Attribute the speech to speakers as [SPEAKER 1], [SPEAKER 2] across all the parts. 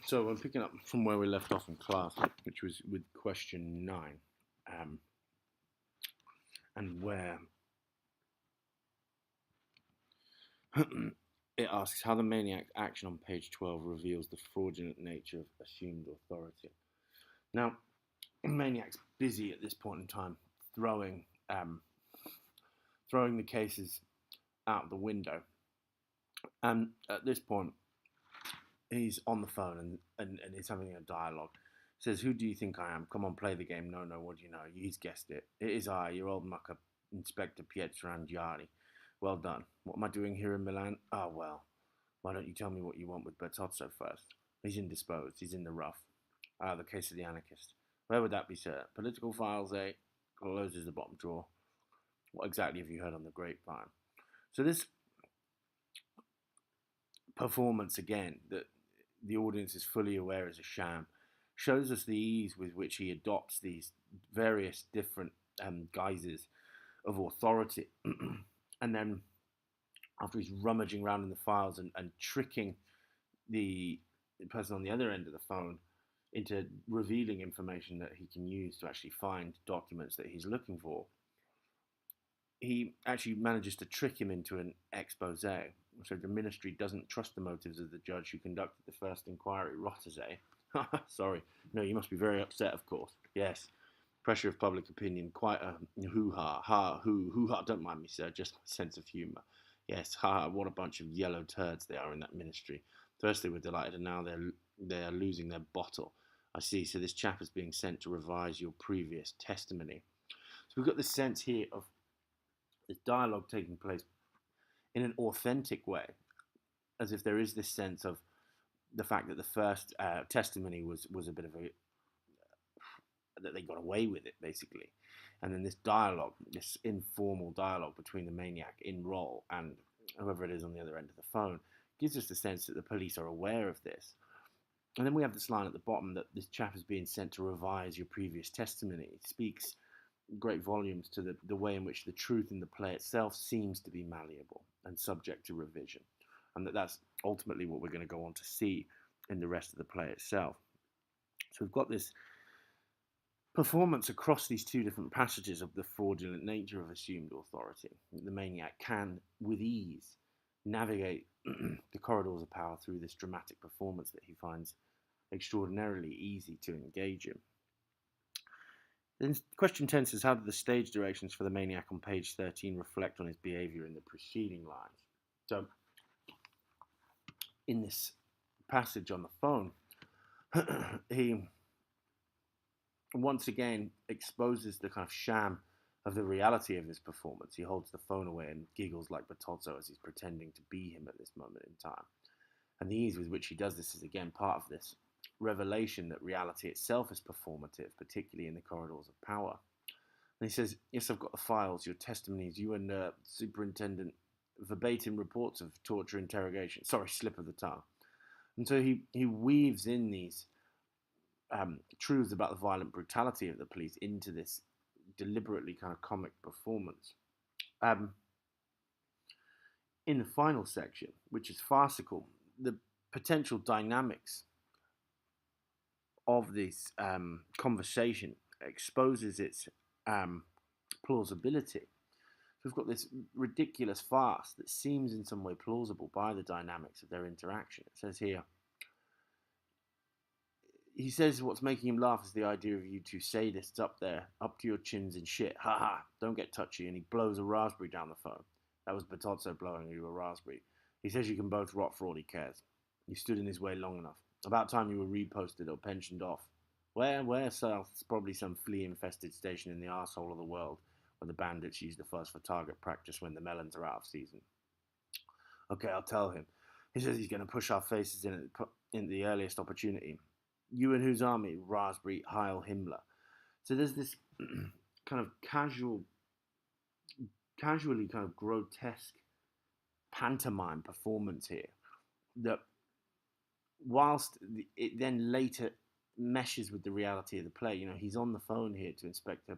[SPEAKER 1] So I'm picking up from where we left off in class, which was with question 9, and where it asks how the maniac's action on page 12 reveals the fraudulent nature of assumed authority. Now, the maniac's busy at this point in time throwing throwing the cases out the window, and at this point he's on the phone and he's having a dialogue. Says, "Who do you think I am? Come on, play the game." "No, no, what do you know? He's guessed it. It is I, your old mucker, Inspector Pietrangiani. Well done. What am I doing here in Milan? Ah, well, why don't you tell me what you want with Bertozzo first? He's indisposed. He's in the rough. Ah, the case of the anarchist. Where would that be, sir? Political files, eh?" Closes the bottom drawer. "What exactly have you heard on the grapevine?" So this performance, again, that the audience is fully aware is a sham, shows us the ease with which he adopts these various different guises of authority. And then, after he's rummaging around in the files and tricking the person on the other end of the phone into revealing information that he can use to actually find documents that he's looking for, he actually manages to trick him into an expose. So the ministry doesn't trust the motives of the judge who conducted the first inquiry. Rotters, eh? Sorry. No, you must be very upset, of course. Yes. Pressure of public opinion. Quite a hoo-ha. Hoo-ha. Don't mind me, sir. Just my sense of humour. Yes, ha, what a bunch of yellow turds they are in that ministry. First they were delighted, and now they're losing their bottle. I see. So this chap is being sent to revise your previous testimony. So we've got this sense here of this dialogue taking place in an authentic way, as if there is this sense of the fact that the first testimony was a bit of a that they got away with it, basically, and then this dialogue, this informal dialogue between the maniac in role and whoever it is on the other end of the phone, gives us the sense that the police are aware of this. And then we have this line at the bottom that this chap is being sent to revise your previous testimony. It speaks great volumes to the way in which the truth in the play itself seems to be malleable and subject to revision, and that's ultimately what we're going to go on to see in the rest of the play itself. So we've got this performance across these two different passages of the fraudulent nature of assumed authority. The maniac can, with ease, navigate the corridors of power through this dramatic performance that he finds extraordinarily easy to engage in. Then question 10 says, how do the stage directions for the maniac on page 13 reflect on his behaviour in the preceding lines? So, in this passage on the phone, he once again exposes the kind of sham of the reality of his performance. He holds the phone away and giggles like Bertozzo as he's pretending to be him at this moment in time. And the ease with which he does this is again part of this revelation that reality itself is performative, particularly in the corridors of power. And he says, yes, I've got the files, your testimonies, you and Superintendent, verbatim reports of torture, interrogation. Sorry, slip of the tongue. And so he weaves in these truths about the violent brutality of the police into this deliberately kind of comic performance. In the final section, which is farcical, the potential dynamics of this conversation exposes its plausibility. So we've got this ridiculous farce that seems in some way plausible by the dynamics of their interaction. It says here, he says what's making him laugh is the idea of you two sadists up there, up to your chins in shit. Ha ha, don't get touchy. And he blows a raspberry down the phone. That was Bertozzo blowing you a raspberry. He says you can both rot for all he cares. You stood in his way long enough. About time you were reposted or pensioned off. Where south? Probably some flea-infested station in the arsehole of the world, where the bandits use the fuzz for target practice when the melons are out of season. Okay, I'll tell him. He says he's going to push our faces in the earliest opportunity. You and whose army? Raspberry, Heil Himmler. So there's this kind of casually kind of grotesque pantomime performance here that, whilst it then later meshes with the reality of the play, he's on the phone here to Inspector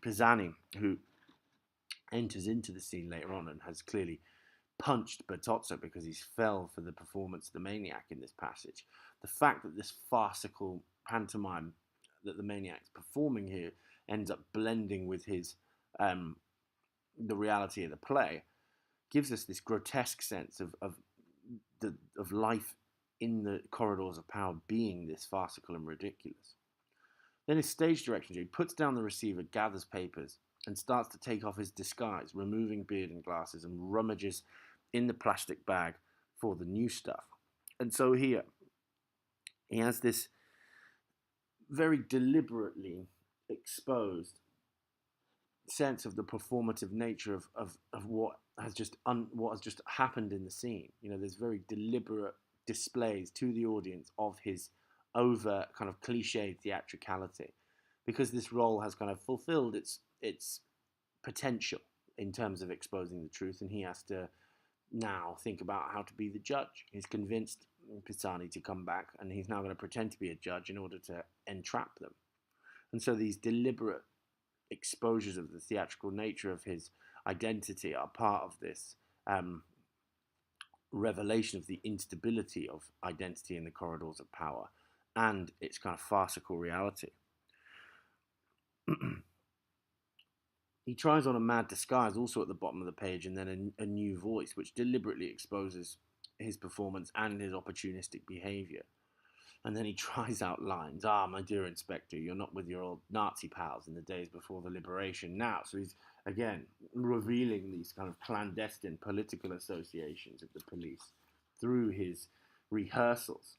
[SPEAKER 1] Pisani, who enters into the scene later on and has clearly punched Bertozzo because he's fell for the performance of the maniac in this passage. The fact that this farcical pantomime that the maniac's performing here ends up blending with his the reality of the play gives us this grotesque sense of life in the corridors of power being this farcical and ridiculous. Then his stage direction, he puts down the receiver, gathers papers, and starts to take off his disguise, removing beard and glasses, and rummages in the plastic bag for the new stuff. And so here, he has this very deliberately exposed sense of the performative nature of what has just happened in the scene. You know, there's very deliberate displays to the audience of his over kind of cliched theatricality, because this role has kind of fulfilled its potential in terms of exposing the truth, and he has to now think about how to be the judge. He's convinced Pisani to come back, and he's now going to pretend to be a judge in order to entrap them. And so these deliberate exposures of the theatrical nature of his identity are part of this revelation of the instability of identity in the corridors of power and its kind of farcical reality. He tries on a mad disguise also at the bottom of the page, and then a new voice, which deliberately exposes his performance and his opportunistic behavior. And then he tries out lines. "Ah, my dear Inspector, you're not with your old Nazi pals in the days before the liberation now." So he's, again, revealing these kind of clandestine political associations of the police through his rehearsals.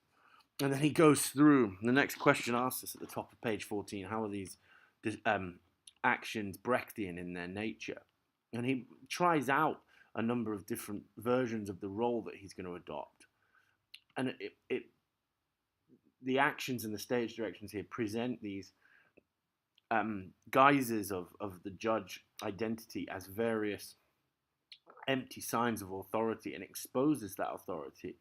[SPEAKER 1] And then he goes through, the next question asks us at the top of page 14, how are these actions Brechtian in their nature? And he tries out a number of different versions of the role that he's going to adopt. And the actions and the stage directions here present these guises of the judge identity as various empty signs of authority, and exposes that authority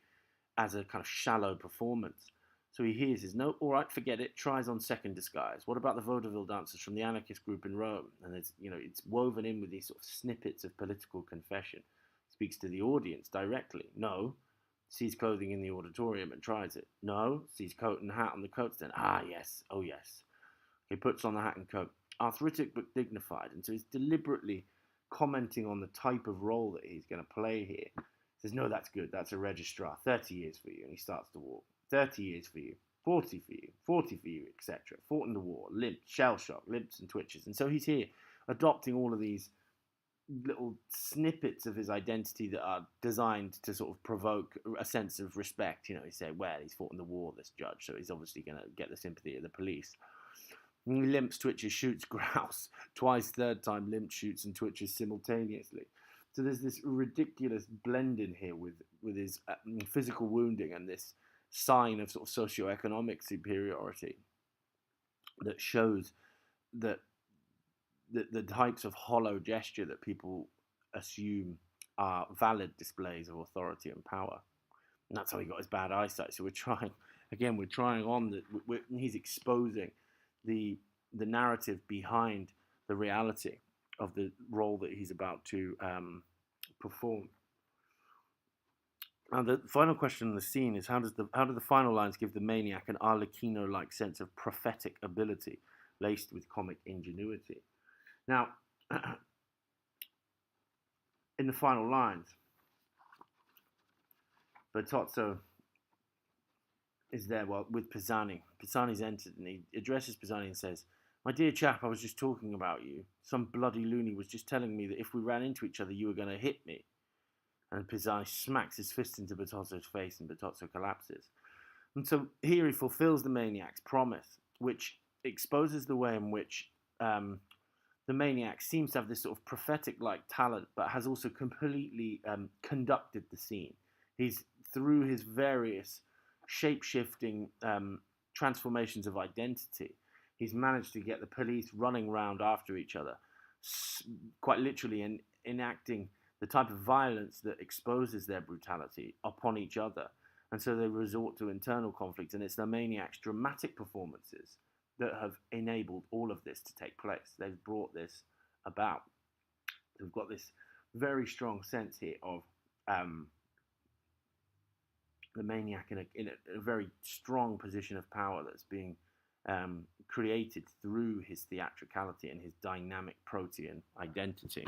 [SPEAKER 1] as a kind of shallow performance. So he hears his no, all right, forget it, tries on second disguise. What about the vaudeville dancers from the anarchist group in Rome? And it's, you know, it's woven in with these sort of snippets of political confession. Speaks to the audience directly. No. Sees clothing in the auditorium and tries it. No. Sees coat and hat on the coat stand. Ah, yes. Oh, yes. He puts on the hat and coat. Arthritic but dignified. And so he's deliberately commenting on the type of role that he's going to play here. He says, no, that's good. That's a registrar. 30 years for you. And he starts to walk. 30 years for you. 40 for you. 40 for you, etc. Fought in the war. Limped. Shell shock. Limps and twitches. And so he's here adopting all of these little snippets of his identity that are designed to sort of provoke a sense of respect. You know, he said, well, he's fought in the war, this judge, so he's obviously going to get the sympathy of the police. And he limps, twitches, shoots, grouse. Twice, third time, limps, shoots, and twitches simultaneously. So there's this ridiculous blend in here with his physical wounding and this sign of sort of socioeconomic superiority that shows that the types of hollow gesture that people assume are valid displays of authority and power. And that's how he got his bad eyesight. So we're trying on he's exposing the narrative behind the reality of the role that he's about to perform. Now, the final question in the scene is, how do the final lines give the maniac an Arlecchino-like sense of prophetic ability laced with comic ingenuity? Now, in the final lines, Bertozzo is there with Pisani. Pisani's entered, and he addresses Pisani and says, "My dear chap, I was just talking about you. Some bloody loony was just telling me that if we ran into each other, you were going to hit me." And Pisani smacks his fist into Bertozzo's face, and Bertozzo collapses. And so here he fulfills the maniac's promise, which exposes the way in which the maniac seems to have this sort of prophetic-like talent, but has also completely conducted the scene. He's, through his various shape-shifting transformations of identity, he's managed to get the police running round after each other, quite literally, and enacting the type of violence that exposes their brutality upon each other. And so they resort to internal conflict, and it's the maniac's dramatic performances that have enabled all of this to take place. They've brought this about. We've got this very strong sense here of um, the maniac in a very strong position of power that's being created through his theatricality and his dynamic protean identity.